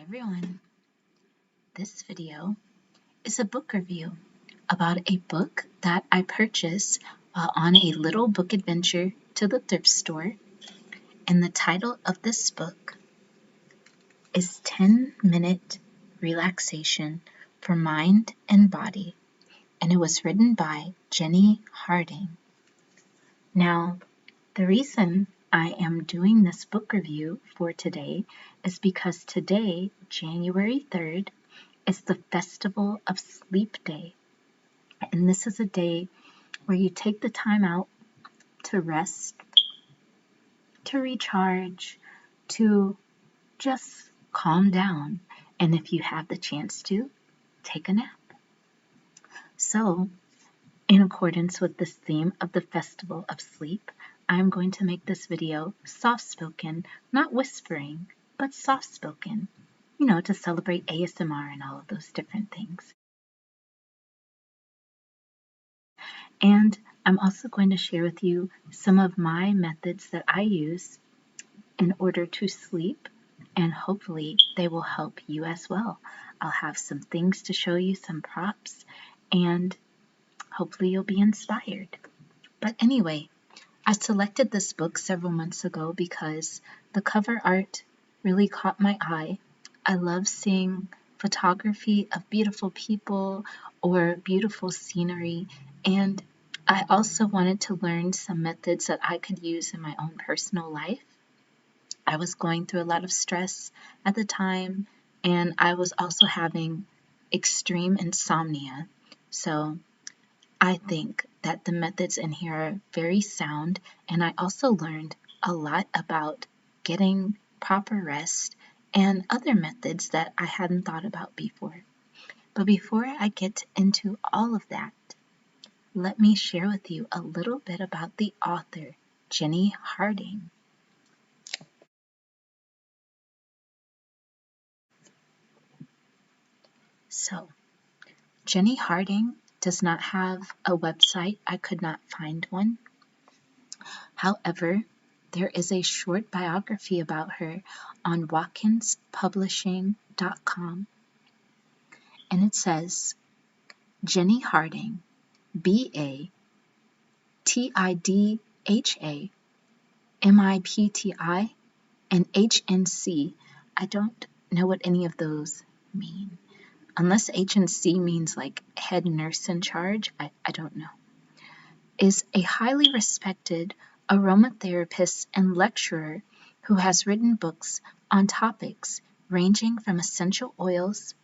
everyone. This video is a book review about a book that I purchased while on a little book adventure to the thrift store. And the title of this book is 10-Minute Relaxation for Mind and Body. And it was written by Jenny Harding. Now, the reason I am doing this book review for today is because today, January 3rd, is the Festival of Sleep Day. And this is a day where you take the time out to rest, to recharge, to just calm down. And if you have the chance to, take a nap. So, in accordance with this theme of the Festival of Sleep, I'm going to make this video soft-spoken, not whispering, but soft-spoken, to celebrate ASMR and all of those different things. And I'm also going to share with you some of my methods that I use in order to sleep, and hopefully they will help you as well. I'll have some things to show you, some props, and hopefully you'll be inspired. But anyway, I selected this book several months ago because the cover art really caught my eye. I love seeing photography of beautiful people or beautiful scenery, and I also wanted to learn some methods that I could use in my own personal life. I was going through a lot of stress at the time, and I was also having extreme insomnia. So I think that the methods in here are very sound, and I also learned a lot about getting proper rest and other methods that I hadn't thought about before. But before I get into all of that, let me share with you a little bit about the author, Jenny Harding. So, Jenny Harding does not have a website. I could not find one. However, there is a short biography about her on watkinspublishing.com. And it says, Jenny Harding, B.A., T.I.D.H.A., M.I.P.T.I., and H.N.C. I don't know what any of those mean. Unless H&C means like head nurse in charge, I don't know. Is a highly respected aromatherapist and lecturer who has written books on topics ranging from essential oils,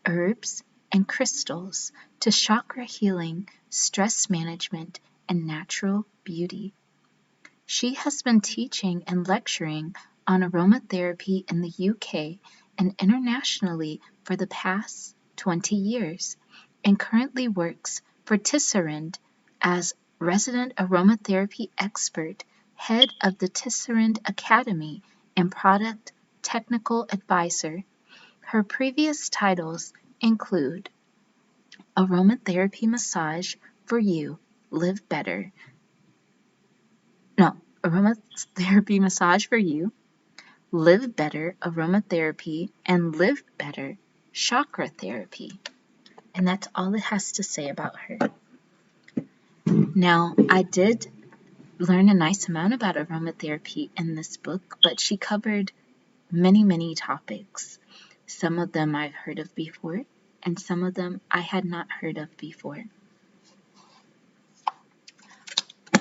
herbs, and crystals to chakra healing, stress management, and natural beauty. She has been teaching and lecturing on aromatherapy in the UK and internationally for the past 20 years, and currently works for Tisserind as resident aromatherapy expert, head of the Tisserind Academy, and product technical advisor. Her previous titles include Aromatherapy Massage for You, Live Better. Aromatherapy Massage for You, Live Better Aromatherapy, and Live Better Chakra Therapy. And that's all it has to say about her. Now, I did learn a nice amount about aromatherapy in this book, but she covered many, many topics. Some of them I've heard of before, and some of them I had not heard of before.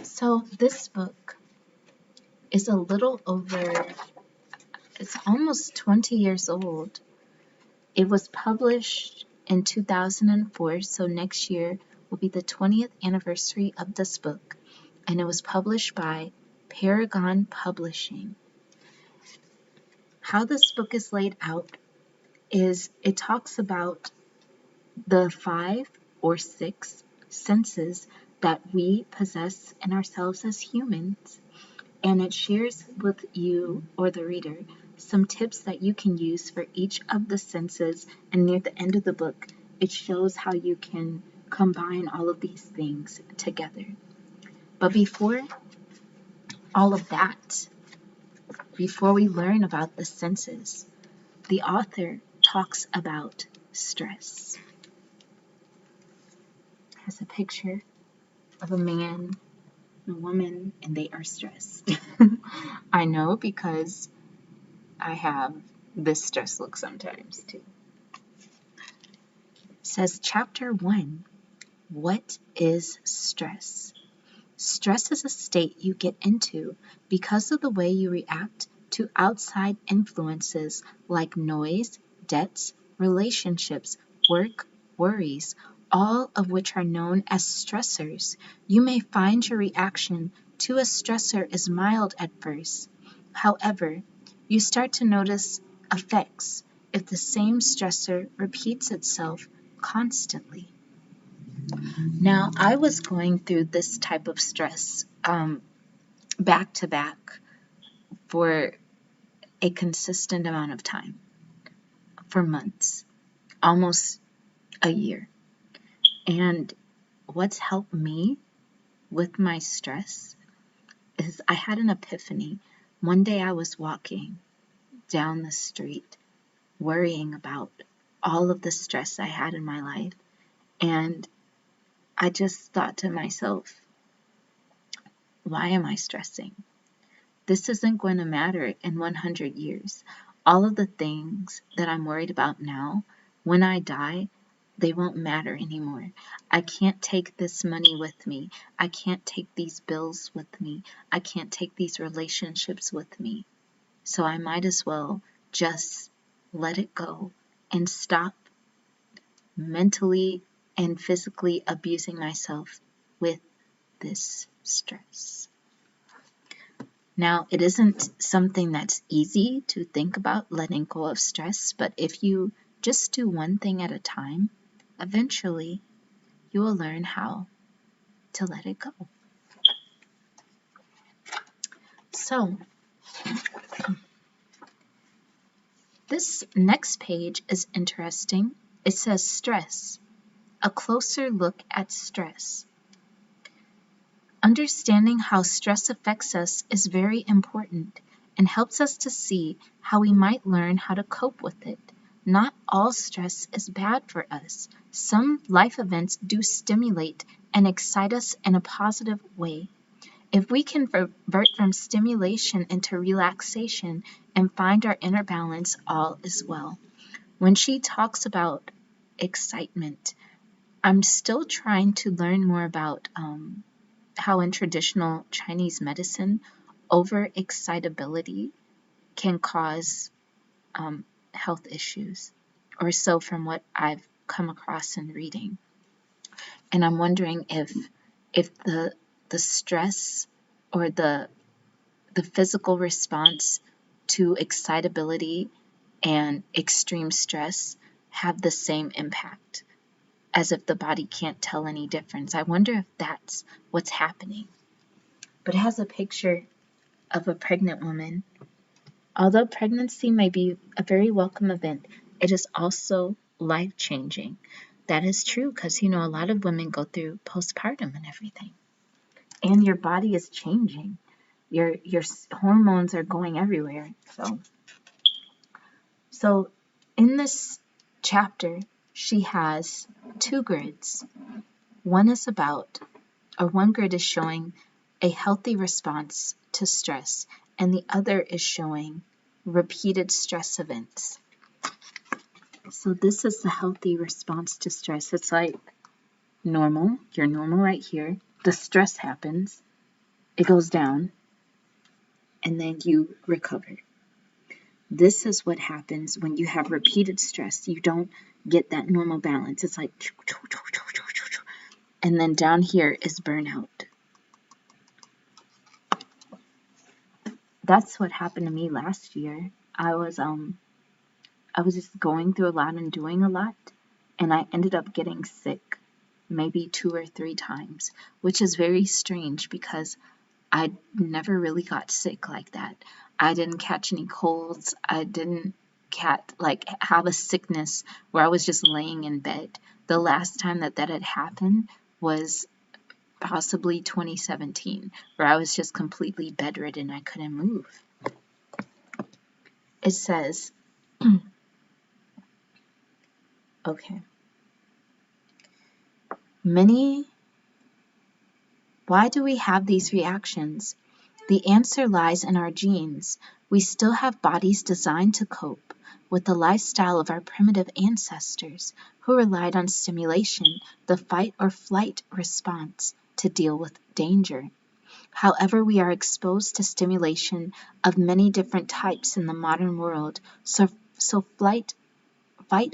So this book is it's almost 20 years old. It was published in 2004, so next year will be the 20th anniversary of this book, and it was published by Paragon Publishing. How this book is laid out is it talks about the 5 or 6 senses that we possess in ourselves as humans, and it shares with you or the reader some tips that you can use for each of the senses, and near the end of the book it shows how you can combine all of these things together. But before all of that, before we learn about the senses, the author talks about stress. It has a picture of a man and a woman, and they are stressed. I know because I have this stress look sometimes too. It says chapter 1, what is stress? Stress is a state you get into because of the way you react to outside influences like noise, debts, relationships, work, worries, all of which are known as stressors. You may find your reaction to a stressor is mild at first. However, you start to notice effects if the same stressor repeats itself constantly. Now, I was going through this type of stress back to back for a consistent amount of time, for months, almost a year. And what's helped me with my stress is I had an epiphany. One day I was walking down the street worrying about all of the stress I had in my life. And I just thought to myself, why am I stressing? This isn't going to matter in 100 years. All of the things that I'm worried about now, when I die, they won't matter anymore. I can't take this money with me. I can't take these bills with me. I can't take these relationships with me. So I might as well just let it go and stop mentally and physically abusing myself with this stress. Now, it isn't something that's easy to think about, letting go of stress, but if you just do one thing at a time, eventually you will learn how to let it go. So, this next page is interesting. It says stress, a closer look at stress. Understanding how stress affects us is very important and helps us to see how we might learn how to cope with it. Not all stress is bad for us. Some life events do stimulate and excite us in a positive way. If we can convert from stimulation into relaxation and find our inner balance, all is well. When she talks about excitement, I'm still trying to learn more about how in traditional Chinese medicine, overexcitability can cause health issues, or so from what I've come across in reading. And I'm wondering if the stress or the physical response to excitability and extreme stress have the same impact, as if the body can't tell any difference. I wonder if that's what's happening. But it has a picture of a pregnant woman. Although pregnancy may be a very welcome event, it is also life-changing. That is true because, a lot of women go through postpartum and everything. And your body is changing. Your hormones are going everywhere. So in this chapter, she has 2 grids. One grid is showing a healthy response to stress, and the other is showing repeated stress events. So this is the healthy response to stress. It's like normal. You're normal right here. The stress happens. It goes down, and then you recover. This is what happens when you have repeated stress. You don't get that normal balance. It's like, and then down here is burnout. That's what happened to me last year. I was just going through a lot and doing a lot, and I ended up getting sick maybe 2 or 3 times, which is very strange because I never really got sick like that. I didn't catch any colds. I didn't have a sickness where I was just laying in bed. The last time that had happened was possibly 2017, where I was just completely bedridden. I couldn't move. It says, Okay. Why do we have these reactions? The answer lies in our genes. We still have bodies designed to cope with the lifestyle of our primitive ancestors who relied on stimulation, the fight or flight response, to deal with danger. However, we are exposed to stimulation of many different types in the modern world, so fight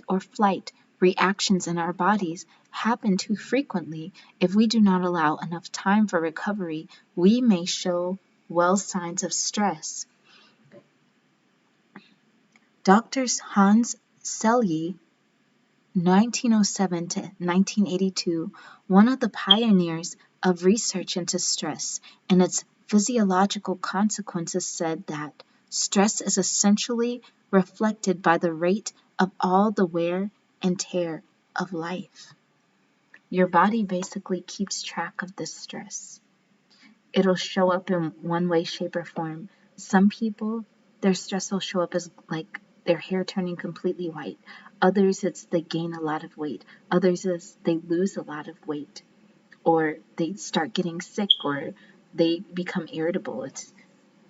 or flight reactions in our bodies happen too frequently. If we do not allow enough time for recovery, we may show signs of stress. Doctors Hans Selye, 1907 to 1982, one of the pioneers of research into stress and its physiological consequences, said that stress is essentially reflected by the rate of all the wear and tear of life. Your body basically keeps track of this stress. It'll show up in one way, shape, or form. Some people, their stress will show up as like their hair turning completely white. Others, it's they gain a lot of weight. Others, is they lose a lot of weight. Or they start getting sick, or they become irritable.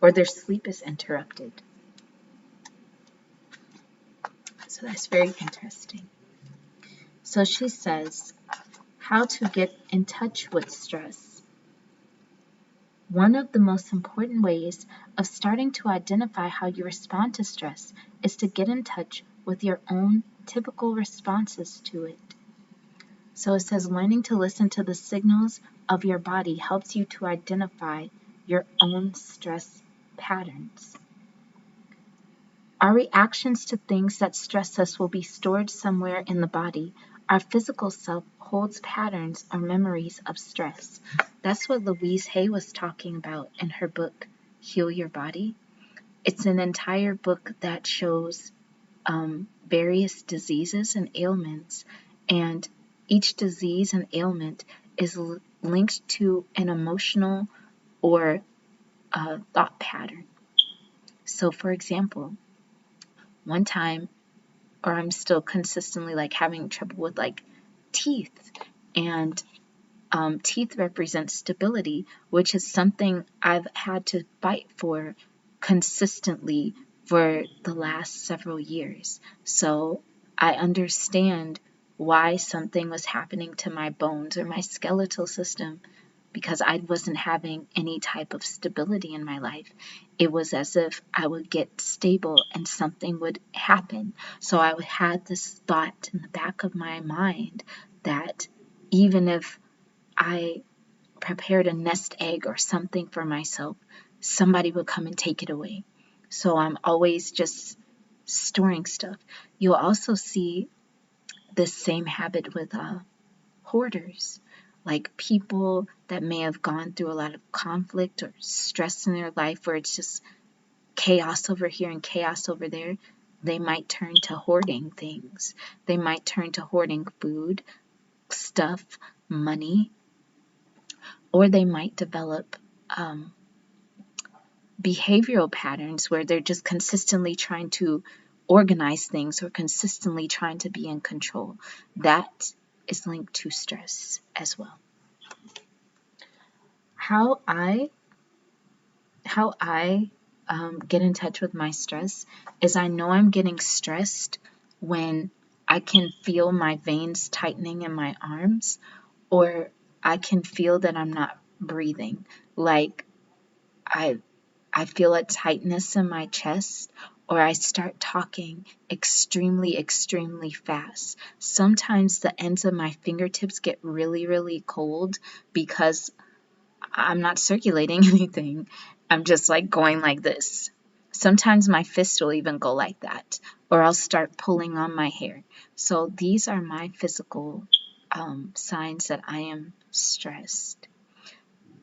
Or their sleep is interrupted. So that's very interesting. So she says, how to get in touch with stress. One of the most important ways of starting to identify how you respond to stress is to get in touch with your own typical responses to it. So it says learning to listen to the signals of your body helps you to identify your own stress patterns. Our reactions to things that stress us will be stored somewhere in the body. Our physical self holds patterns or memories of stress. That's what Louise Hay was talking about in her book, Heal Your Body. It's an entire book that shows various diseases and ailments, and each disease and ailment is linked to an emotional or thought pattern. So, for example, one time, or I'm still consistently having trouble with teeth, and teeth represent stability, which is something I've had to fight for consistently for the last several years. So I understand why something was happening to my bones or my skeletal system, because I wasn't having any type of stability in my life. It was as if I would get stable and something would happen. So I had this thought in the back of my mind that even if I prepared a nest egg or something for myself, somebody would come and take it away. So I'm always just storing stuff. You'll also see this same habit with hoarders, like people that may have gone through a lot of conflict or stress in their life where it's just chaos over here and chaos over there. They might turn to hoarding things. They might turn to hoarding food, stuff, money, or they might develop behavioral patterns where they're just consistently trying to organize things or consistently trying to be in control. That is linked to stress as well. How I get in touch with my stress is I know I'm getting stressed when I can feel my veins tightening in my arms, or I can feel that I'm not breathing. Like I feel a tightness in my chest, or I start talking extremely, extremely fast. Sometimes the ends of my fingertips get really, really cold because I'm not circulating anything. I'm just going like this. Sometimes my fist will even go like that, or I'll start pulling on my hair. So these are my physical signs that I am stressed.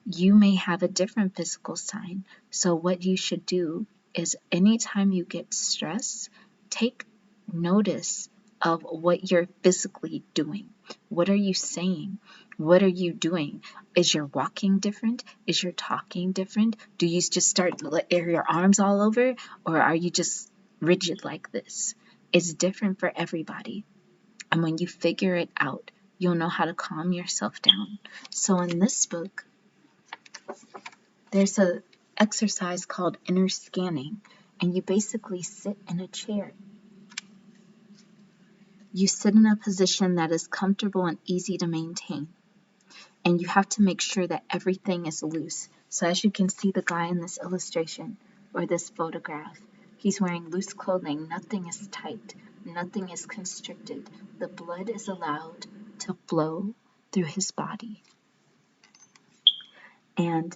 You may have a different physical sign. So what you should do is anytime you get stressed, take notice of what you're physically doing. What are you saying? What are you doing? Is your walking different? Is your talking different? Do you just start air your arms all over, or are you just rigid like this? It's different for everybody. And when you figure it out, you'll know how to calm yourself down. So in this book, there's an exercise called inner scanning, and you basically sit in a chair. You sit in a position that is comfortable and easy to maintain, and you have to make sure that everything is loose. So as you can see, the guy in this illustration or this photograph, he's wearing loose clothing. Nothing is tight. Nothing is constricted. The blood is allowed to flow through his body. And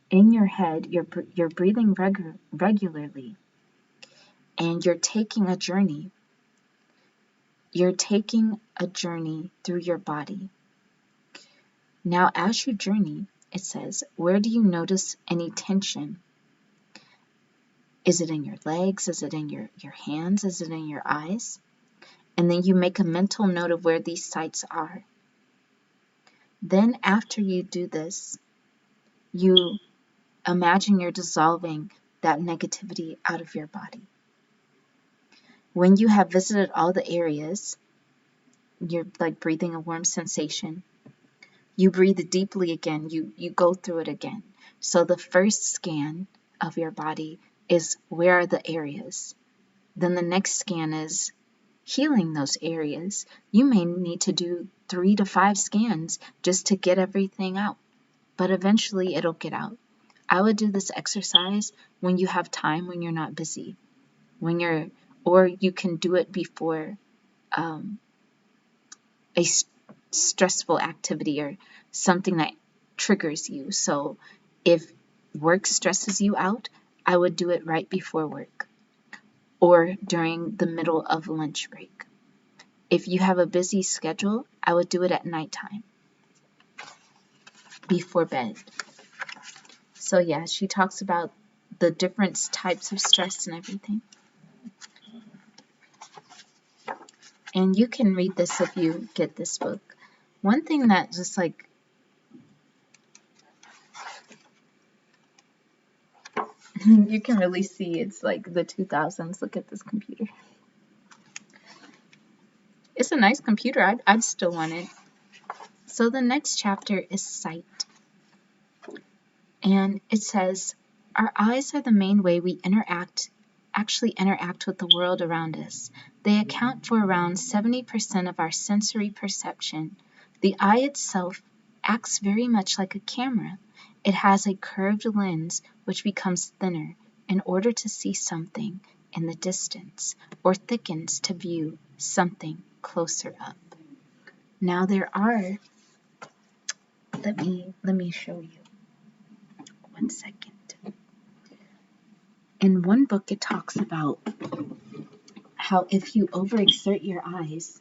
in your head, you're breathing regularly, and you're taking a journey. You're taking a journey through your body. Now, as you journey, it says, where do you notice any tension? Is it in your legs? Is it in your hands? Is it in your eyes? And then you make a mental note of where these sites are. Then after you do this, you imagine you're dissolving that negativity out of your body. When you have visited all the areas, you're like breathing a warm sensation. You breathe deeply again. You go through it again. So the first scan of your body is where are the areas. Then the next scan is healing those areas. You may need to do 3 to 5 scans just to get everything out, but eventually it'll get out. I would do this exercise when you have time, when you're not busy, or you can do it before a stressful activity or something that triggers you. So if work stresses you out, I would do it right before work or during the middle of lunch break. If you have a busy schedule, I would do it at nighttime before bed. So yeah, she talks about the different types of stress and everything. And you can read this if you get this book. One thing that just like you can really see, it's like the 2000s. Look at this computer. It's a nice computer. I'd still want it. So the next chapter is sight. And it says, our eyes are the main way we actually interact with the world around us. They account for around 70% of our sensory perception. The eye itself acts very much like a camera. It has a curved lens which becomes thinner in order to see something in the distance, or thickens to view something closer up. Now there are, let me show you. 1 second. In one book, it talks about how if you overexert your eyes,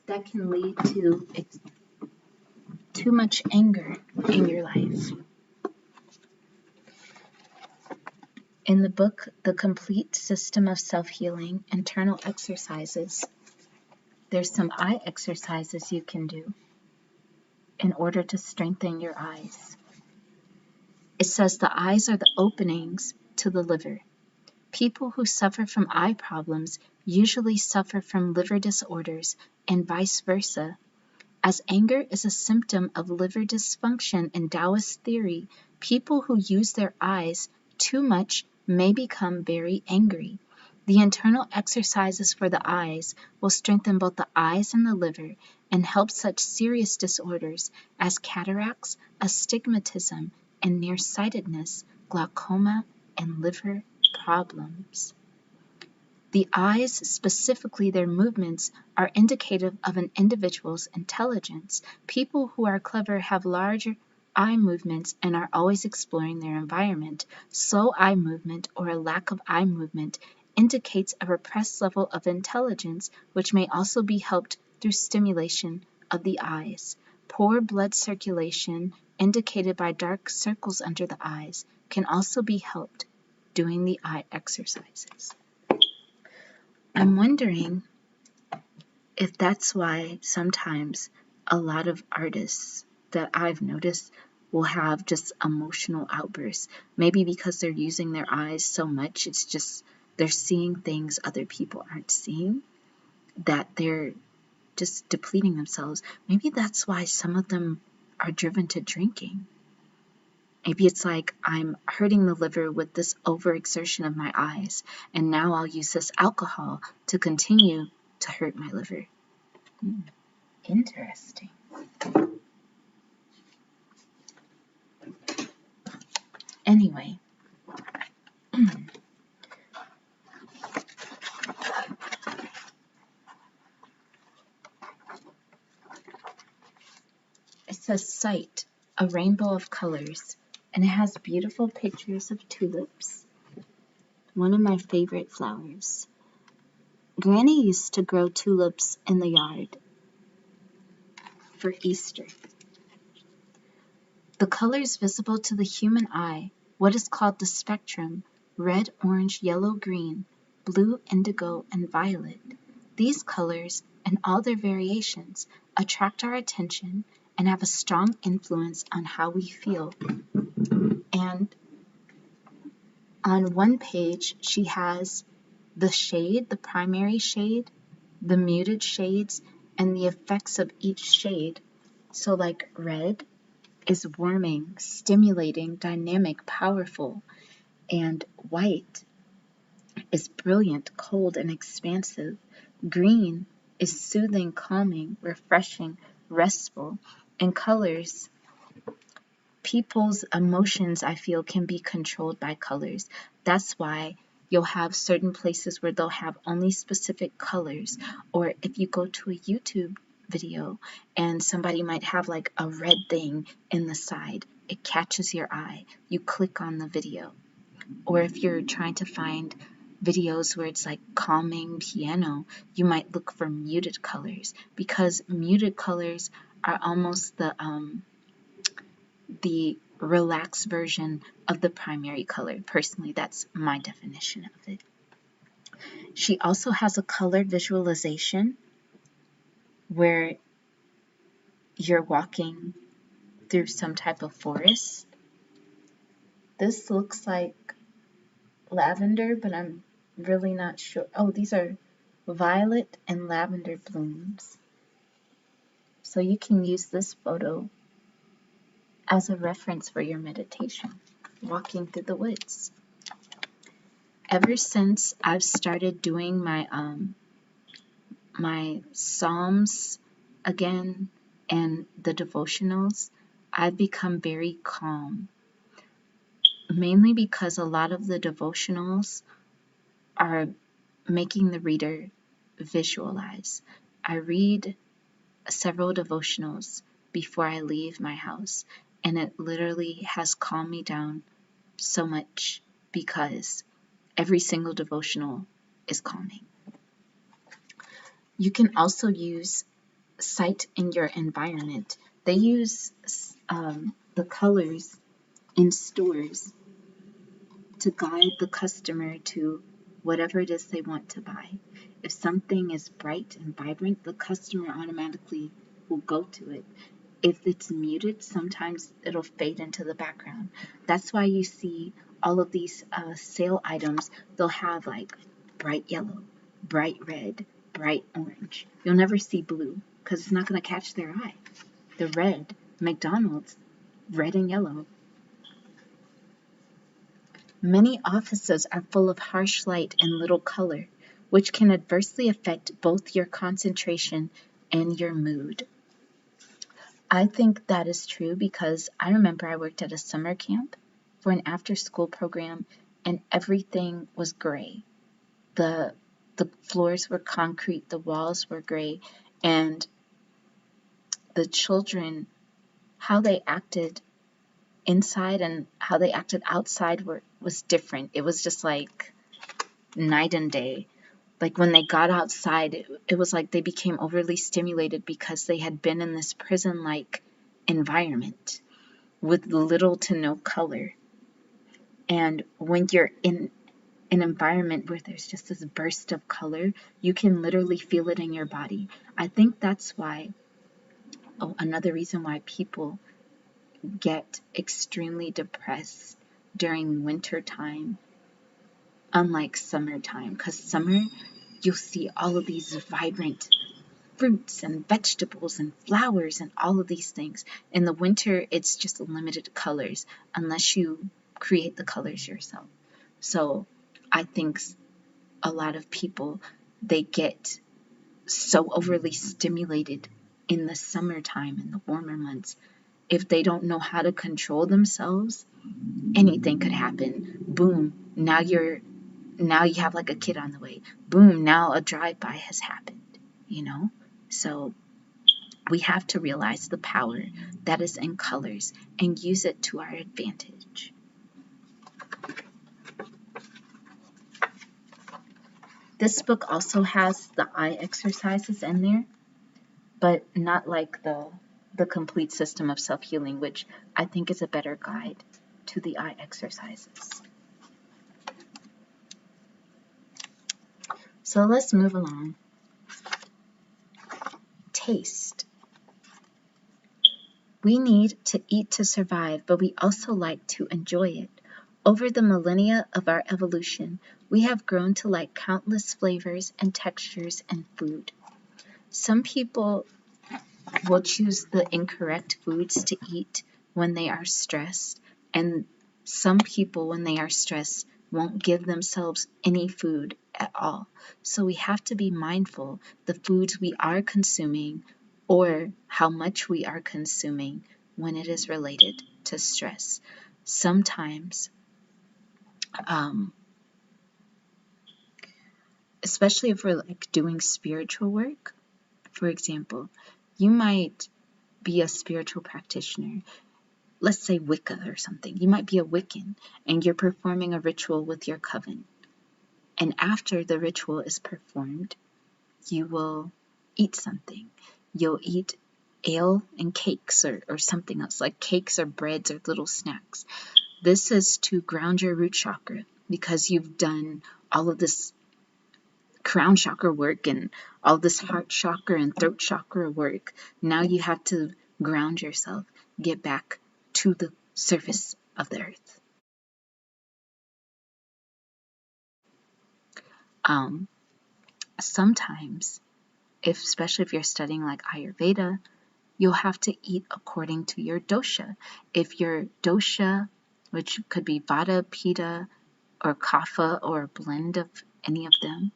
that can lead to too much anger in your life. In the book, The Complete System of Self-Healing, Internal Exercises, there's some eye exercises you can do in order to strengthen your eyes. It says the eyes are the openings to the liver. People who suffer from eye problems usually suffer from liver disorders and vice versa. As anger is a symptom of liver dysfunction in Taoist theory, people who use their eyes too much may become very angry. The internal exercises for the eyes will strengthen both the eyes and the liver and help such serious disorders as cataracts, astigmatism, and nearsightedness, glaucoma, and liver problems. The eyes, specifically their movements, are indicative of an individual's intelligence. People who are clever have larger eye movements and are always exploring their environment. Slow eye movement or a lack of eye movement indicates a repressed level of intelligence, which may also be helped through stimulation of the eyes. Poor blood circulation, indicated by dark circles under the eyes, can also be helped doing the eye exercises. I'm wondering if that's why sometimes a lot of artists that I've noticed will have just emotional outbursts. Maybe because they're using their eyes so much, it's just they're seeing things other people aren't seeing, that they're just depleting themselves. Maybe that's why some of them are driven to drinking. Maybe it's like, I'm hurting the liver with this overexertion of my eyes, and now I'll use this alcohol to continue to hurt my liver. Interesting. Anyway, it says Sight, a rainbow of colors, and it has beautiful pictures of tulips, one of my favorite flowers. Granny used to grow tulips in the yard for Easter. The colors visible to the human eye, what is called the spectrum, red, orange, yellow, green, blue, indigo, and violet. These colors, and all their variations, attract our attention and have a strong influence on how we feel. And on one page, she has the shade, the primary shade, the muted shades, and the effects of each shade. So like red is warming, stimulating, dynamic, powerful, and white is brilliant, cold, and expansive. Green is soothing, calming, refreshing, restful. And colors, people's emotions, I feel, can be controlled by colors. That's why you'll have certain places where they'll have only specific colors. Or if you go to a YouTube video and somebody might have like a red thing in the side, it catches your eye. You click on the video. Or if you're trying to find videos where it's like calming piano, you might look for muted colors, because muted colors are almost the relaxed version of the primary color. Personally, that's my definition of it. She also has a colored visualization where you're walking through some type of forest. This looks like lavender, but I'm really not sure. Oh, these are violet and lavender blooms. So you can use this photo as a reference for your meditation, walking through the woods. Ever since I've started doing my Psalms again and the devotionals, I've become very calm. Mainly because a lot of the devotionals are making the reader visualize. I read several devotionals before I leave my house, and it literally has calmed me down so much because every single devotional is calming. You can also use Sight in your environment. They use the colors in stores to guide the customer to whatever it is they want to buy. If something is bright and vibrant, the customer automatically will go to it. If it's muted, sometimes it'll fade into the background. That's why you see all of these sale items, they'll have like bright yellow, bright red, bright orange. You'll never see blue because it's not going to catch their eye. The red, McDonald's, red and yellow. Many offices are full of harsh light and little color, which can adversely affect both your concentration and your mood. I think that is true because I remember I worked at a summer camp for an after-school program, and everything was gray. The floors were concrete, the walls were gray, and the children, how they acted inside and how they acted outside was different. It was just like night and day. Like when they got outside, it was like they became overly stimulated because they had been in this prison-like environment with little to no color. And when you're in an environment where there's just this burst of color, you can literally feel it in your body. I think that's why, another reason why people get extremely depressed during winter time, unlike summertime, because summer you'll see all of these vibrant fruits and vegetables and flowers and all of these things. In the winter, it's just limited colors unless you create the colors yourself. So I think a lot of people, they get so overly stimulated in the summertime, in the warmer months. If they don't know how to control themselves, anything could happen. Boom, now you have like a kid on the way. Boom, now a drive-by has happened, you know? So we have to realize the power that is in colors and use it to our advantage. This book also has the eye exercises in there, but not like the complete system of self-healing, which I think is a better guide to the eye exercises. So let's move along. Taste. We need to eat to survive, but we also like to enjoy it. Over the millennia of our evolution, we have grown to like countless flavors and textures in food. Some people will choose the incorrect foods to eat when they are stressed, and some people, when they are stressed, won't give themselves any food at all. So we have to be mindful the foods we are consuming or how much we are consuming when it is related to stress. Sometimes, especially if we're like doing spiritual work, for example, you might be a spiritual practitioner, let's say Wicca or something. You might be a Wiccan and you're performing a ritual with your coven. And after the ritual is performed, you will eat something. You'll eat ale and cakes or something else, like cakes or breads or little snacks. This is to ground your root chakra because you've done all of this crown chakra work and all this heart chakra and throat chakra work. Now you have to ground yourself, get back to the surface of the earth. Sometimes, especially if you're studying like Ayurveda, you'll have to eat according to your dosha. If your dosha, which could be Vata, Pitta, or Kapha, or a blend of any of them,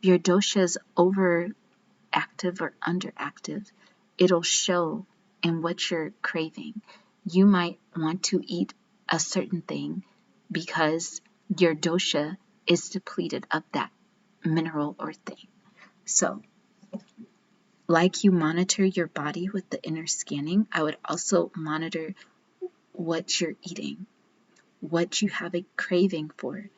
if your dosha is overactive or underactive, it'll show in what you're craving. You might want to eat a certain thing because your dosha is depleted of that mineral or thing. So, like you monitor your body with the inner scanning, I would also monitor what you're eating, what you have a craving for.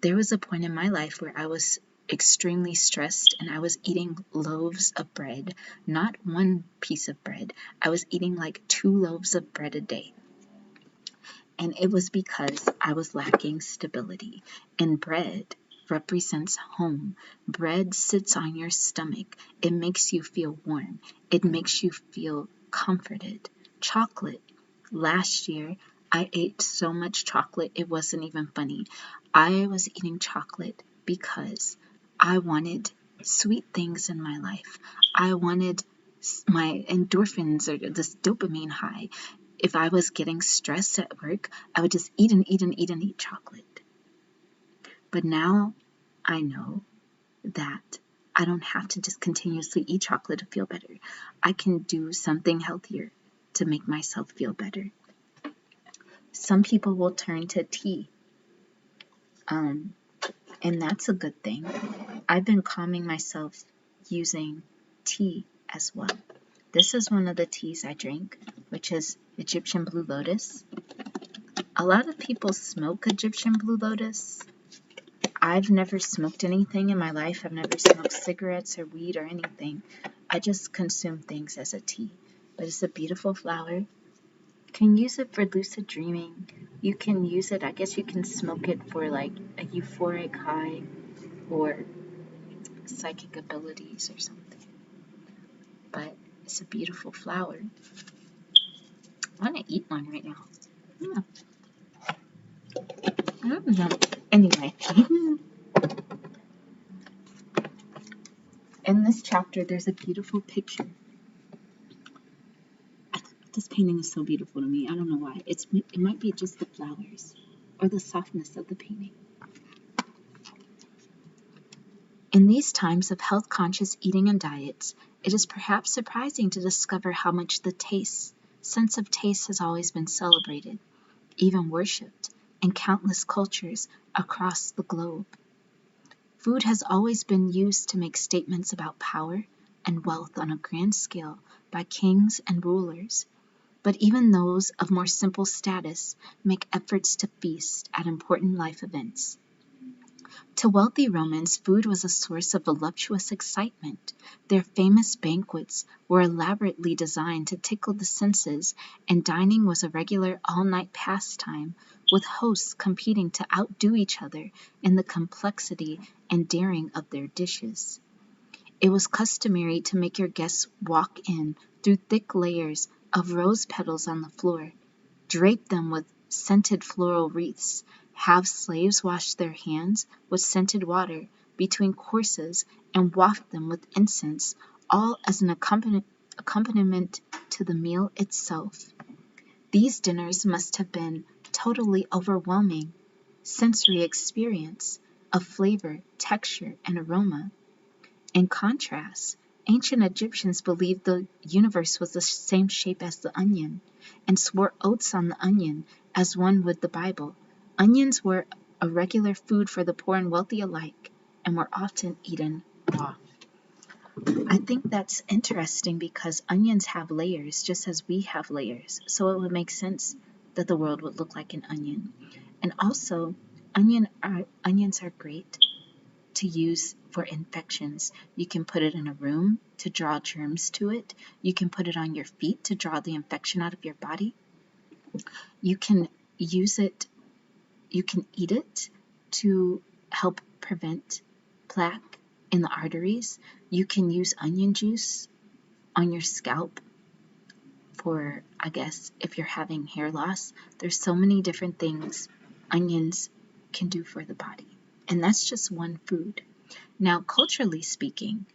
There was a point in my life where I was extremely stressed and I was eating loaves of bread, not one piece of bread. I was eating like 2 loaves of bread a day. And it was because I was lacking stability. And bread represents home. Bread sits on your stomach. It makes you feel warm. It makes you feel comforted. Chocolate. Last year, I ate so much chocolate, it wasn't even funny. I was eating chocolate because I wanted sweet things in my life. I wanted my endorphins or this dopamine high. If I was getting stressed at work, I would just eat and eat and eat and eat chocolate. But now I know that I don't have to just continuously eat chocolate to feel better. I can do something healthier to make myself feel better. Some people will turn to tea, and that's a good thing. I've been calming myself using tea as well. This is one of the teas I drink, which is Egyptian Blue Lotus. A lot of people smoke Egyptian Blue Lotus. I've never smoked anything in my life. I've never smoked cigarettes or weed or anything. I just consume things as a tea. But it's a beautiful flower. You can use it for lucid dreaming. You can use it, I guess you can smoke it for like a euphoric high or psychic abilities or something. But it's a beautiful flower. I want to eat one right now. Yeah. I don't know. Anyway, in this chapter, there's a beautiful picture. This painting is so beautiful to me. I don't know why. It might be just the flowers or the softness of the painting. In these times of health-conscious eating and diets, it is perhaps surprising to discover how much the sense of taste has always been celebrated, even worshipped, in countless cultures across the globe. Food has always been used to make statements about power and wealth on a grand scale by kings and rulers, but even those of more simple status make efforts to feast at important life events. To wealthy Romans, food was a source of voluptuous excitement. Their famous banquets were elaborately designed to tickle the senses, and dining was a regular all-night pastime, with hosts competing to outdo each other in the complexity and daring of their dishes. It was customary to make your guests walk in through thick layers of rose petals on the floor, drape them with scented floral wreaths, have slaves wash their hands with scented water between courses, and waft them with incense, all as an accompaniment to the meal itself. These dinners must have been totally overwhelming sensory experience of flavor, texture, and aroma. In contrast, ancient Egyptians believed the universe was the same shape as the onion, and swore oaths on the onion as one would the Bible. Onions were a regular food for the poor and wealthy alike, and were often eaten raw. I think that's interesting because onions have layers just as we have layers, so it would make sense that the world would look like an onion. And also, onions are great to use for infections. You can put it in a room to draw germs to it. You can put it on your feet to draw the infection out of your body. You can use it, you can eat it to help prevent plaque in the arteries. You can use onion juice on your scalp for, I guess, if you're having hair loss. There's so many different things onions can do for the body. And that's just one food. Now, culturally speaking,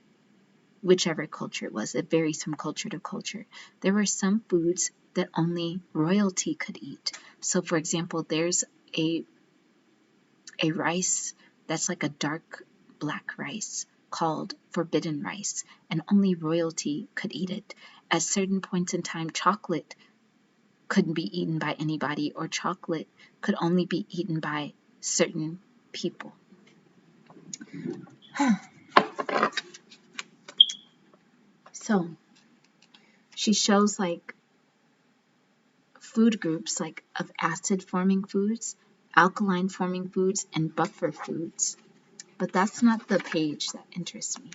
whichever culture it was, it varies from culture to culture. There were some foods that only royalty could eat. So, for example, there's a rice that's like a dark black rice called forbidden rice, and only royalty could eat it. At certain points in time, chocolate couldn't be eaten by anybody, or chocolate could only be eaten by certain people. So she shows like food groups like of acid forming foods, alkaline forming foods, and buffer foods. But that's not the page that interests me.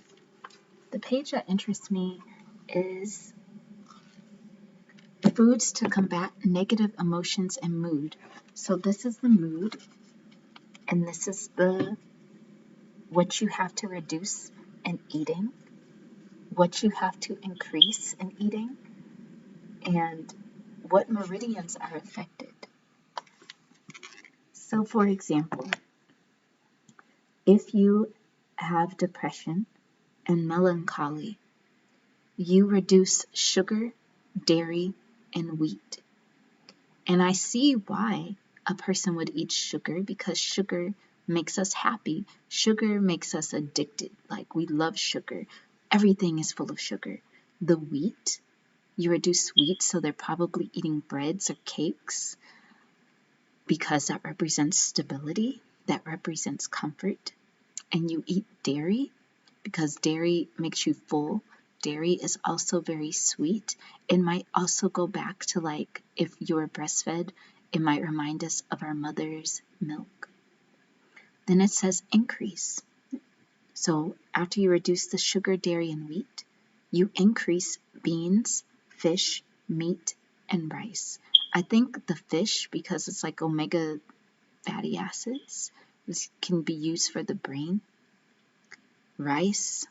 The page that interests me is foods to combat negative emotions and mood. So this is the mood, and this is the what you have to reduce in eating, what you have to increase in eating, and what meridians are affected. So for example, if you have depression and melancholy, you reduce sugar, dairy, and wheat. And I see why a person would eat sugar, because sugar makes us happy. Sugar makes us addicted. Like, we love sugar. Everything is full of sugar. The wheat, you reduce wheat, so they're probably eating breads or cakes because that represents stability, that represents comfort. And you eat dairy because dairy makes you full. Dairy is also very sweet. It might also go back to, like, if you're breastfed, it might remind us of our mother's milk. Then it says increase. So after you reduce the sugar, dairy, and wheat, you increase beans, fish, meat, and rice. I think the fish, because it's like omega fatty acids, this can be used for the brain. Rice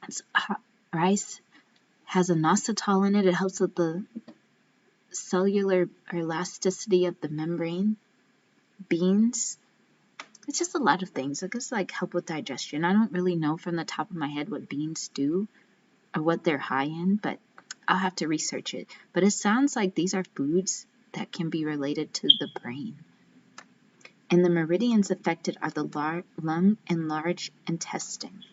has inositol in it. It helps with the cellular elasticity of the membrane. Beans, it's just a lot of things. I guess like help with digestion. I don't really know from the top of my head what beans do or what they're high in, but I'll have to research it. But it sounds like these are foods that can be related to the brain. And the meridians affected are the lung and large intestine.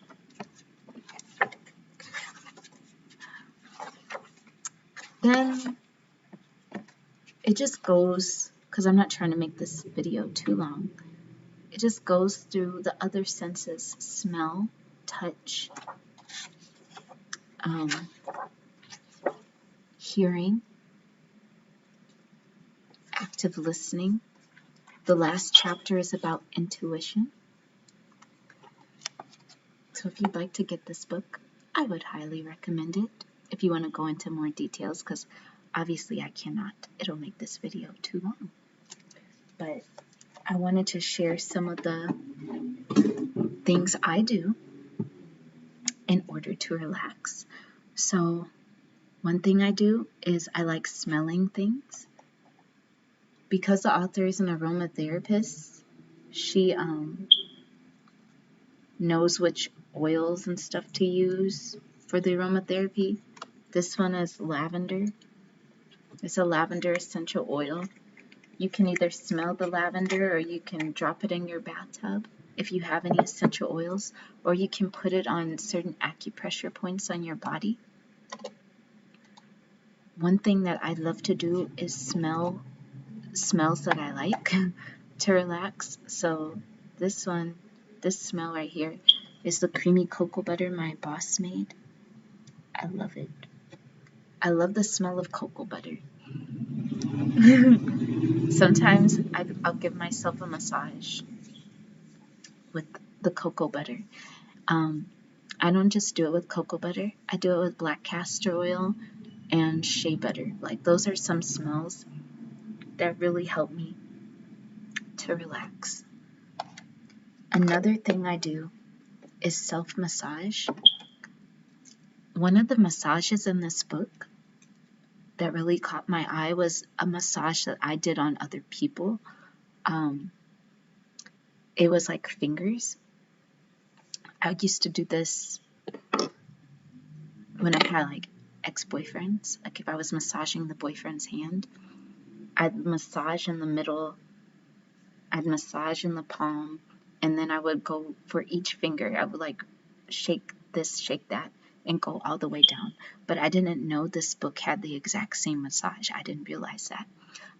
Then it just goes, because I'm not trying to make this video too long, it just goes through the other senses: smell, touch, hearing, active listening. The last chapter is about intuition. So if you'd like to get this book, I would highly recommend it if you want to go into more details, because obviously I cannot. It'll make this video too long. But I wanted to share some of the things I do in order to relax. So one thing I do is I like smelling things. Because the author is an aromatherapist, she knows which oils and stuff to use for the aromatherapy. This one is lavender. It's a lavender essential oil. You can either smell the lavender, or you can drop it in your bathtub if you have any essential oils, or you can put it on certain acupressure points on your body. One thing that I love to do is smells that I like to relax. So this smell right here is the creamy cocoa butter my boss made. I love it. I love the smell of cocoa butter. Sometimes I'll give myself a massage with the cocoa butter. I don't just do it with cocoa butter. I do it with black castor oil and shea butter. Like, those are some smells that really help me to relax. Another thing I do is self-massage. One of the massages in this book that really caught my eye was a massage that I did on other people. It was like fingers. I used to do this when I had like ex-boyfriends. Like, if I was massaging the boyfriend's hand, I'd massage in the middle, I'd massage in the palm, and then I would go for each finger. I would like shake this, shake that, and go all the way down. But I didn't know this book had the exact same massage. I didn't realize that.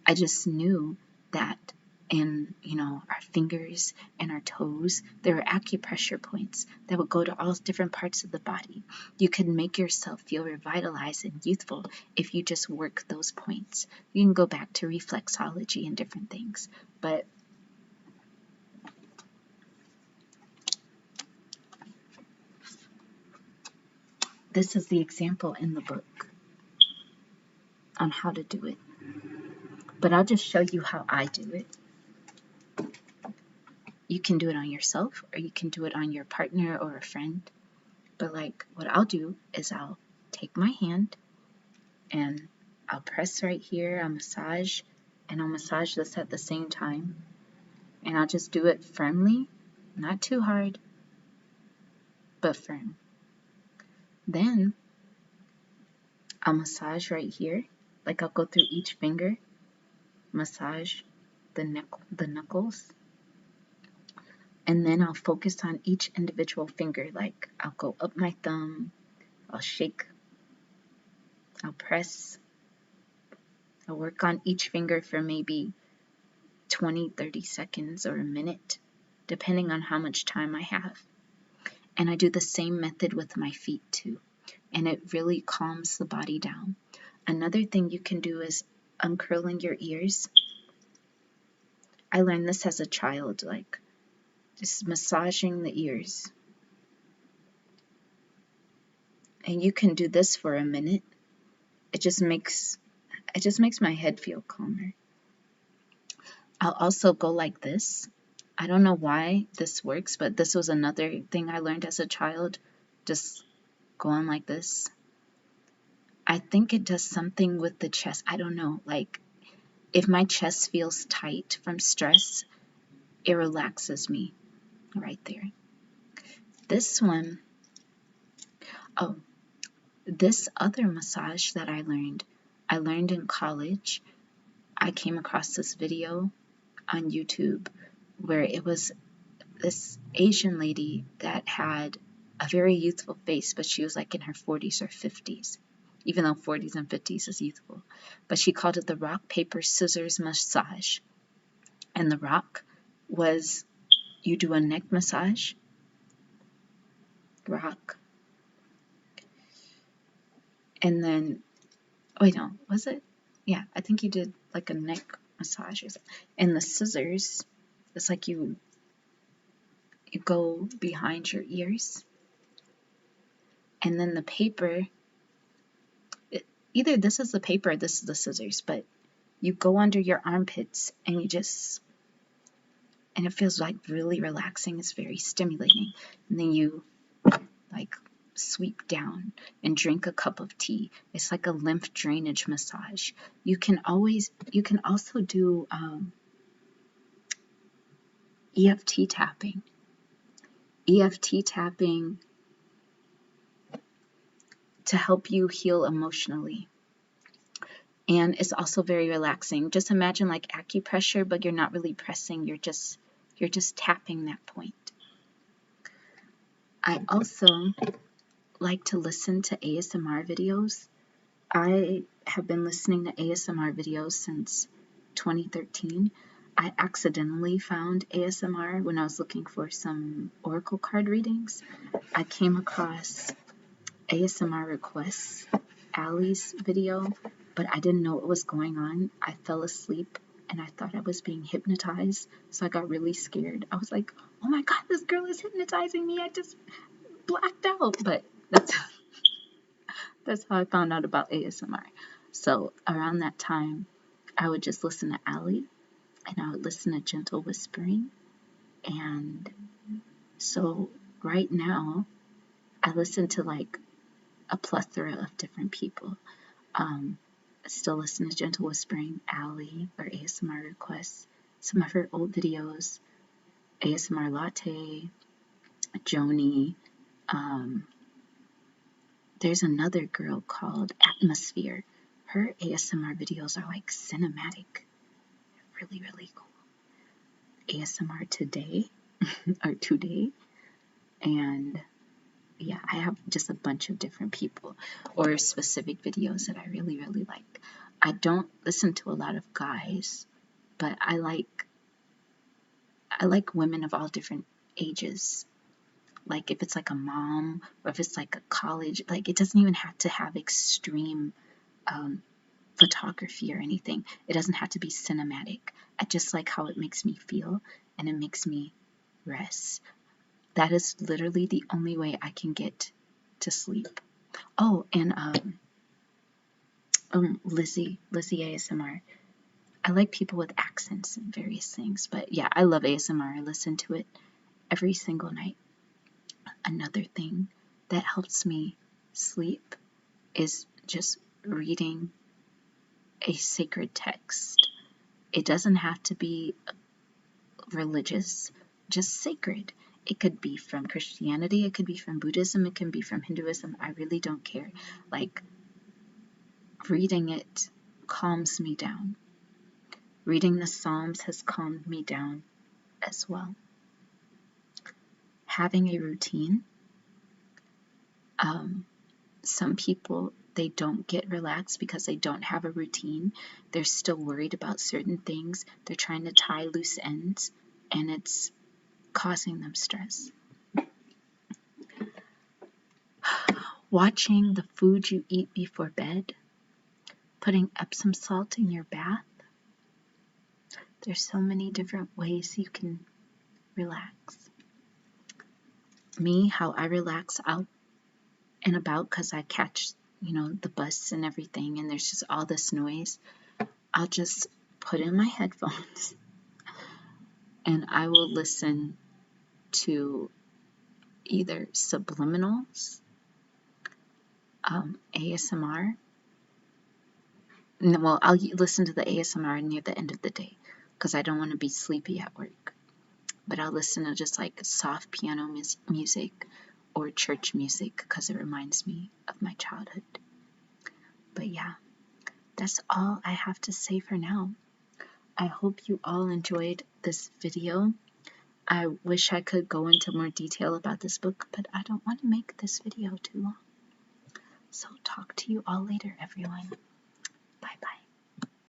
I just knew that in, our fingers and our toes, there were acupressure points that would go to all different parts of the body. You could make yourself feel revitalized and youthful if you just work those points. You can go back to reflexology and different things, but this is the example in the book on how to do it. But I'll just show you how I do it. You can do it on yourself, or you can do it on your partner or a friend. But like, what I'll do is I'll take my hand and I'll press right here, I'll massage, and I'll massage this at the same time. And I'll just do it firmly, not too hard, but firm. Then I'll massage right here. Like, I'll go through each finger, massage the knuckles. And then I'll focus on each individual finger. Like, I'll go up my thumb, I'll shake, I'll press, I'll work on each finger for maybe 20-30 seconds or a minute, depending on how much time I have. And I do the same method with my feet too. And it really calms the body down. Another thing you can do is uncurling your ears. I learned this as a child, like just massaging the ears. And you can do this for a minute. It just makes my head feel calmer. I'll also go like this. I don't know why this works, but this was another thing I learned as a child. Just going like this. I think it does something with the chest. I don't know. Like, if my chest feels tight from stress, it relaxes me right there. This one, oh, this other massage that I learned in college. I came across this video on YouTube where it was this Asian lady that had a very youthful face, but she was like in her 40s or 50s, even though 40s and 50s is youthful. But she called it the rock, paper, scissors massage. And the rock was you do a neck massage, rock, and then, wait, no, was it? Yeah, I think you did like a neck massage. And the scissors, it's like you go behind your ears, and then the paper, either this is the paper or this is the scissors, but you go under your armpits and and it feels like really relaxing. It's very stimulating. And then you like sweep down and drink a cup of tea. It's like a lymph drainage massage. You can also do EFT tapping. EFT tapping to help you heal emotionally. And it's also very relaxing. Just imagine like acupressure, but you're not really pressing, you're just tapping that point. I also like to listen to ASMR videos. I have been listening to ASMR videos since 2013. I accidentally found ASMR when I was looking for some oracle card readings. I came across ASMR requests, Allie's video, but I didn't know what was going on. I fell asleep and I thought I was being hypnotized, so I got really scared. I was like, oh my God, this girl is hypnotizing me. I just blacked out. But that's how I found out about ASMR. So around that time, I would just listen to Allie and I would listen to gentle whispering. And so right now, I listen to like a plethora of different people. Still listen to gentle whispering, Allie, or ASMR requests, some of her old videos, ASMR Latte, Joni. There's another girl called Atmosphere. Her ASMR videos are like cinematic. Really, really cool. ASMR Today, or Today. And yeah, I have just a bunch of different people or specific videos that I really, really like. I don't listen to a lot of guys, but I like women of all different ages. Like if it's like a mom or if it's like a college, like it doesn't even have to have extreme photography or anything. It doesn't have to be cinematic. I just like how it makes me feel and it makes me rest. That is literally the only way I can get to sleep. Oh, and Lizzie ASMR. I like people with accents and various things, but yeah, I love ASMR. I listen to it every single night. Another thing that helps me sleep is just reading a sacred text. It doesn't have to be religious, just sacred. It could be from Christianity, it could be from Buddhism, it can be from Hinduism. I really don't care. Like, reading it calms me down. Reading the Psalms has calmed me down as well. Having a routine. Some people, they don't get relaxed because they don't have a routine. They're still worried about certain things. They're trying to tie loose ends, and it's causing them stress. Watching the food you eat before bed. Putting Epsom salt in your bath. There's so many different ways you can relax. Me, how I relax out and about, because I catch, the bus and everything, and there's just all this noise. I'll just put in my headphones and I will listen to either subliminals, ASMR, Well, I'll listen to the ASMR near the end of the day because I don't want to be sleepy at work. But I'll listen to just like soft piano music or church music because it reminds me of my childhood. But yeah, that's all I have to say for now. I hope you all enjoyed this video. I wish I could go into more detail about this book, but I don't want to make this video too long. So talk to you all later, everyone. Bye bye.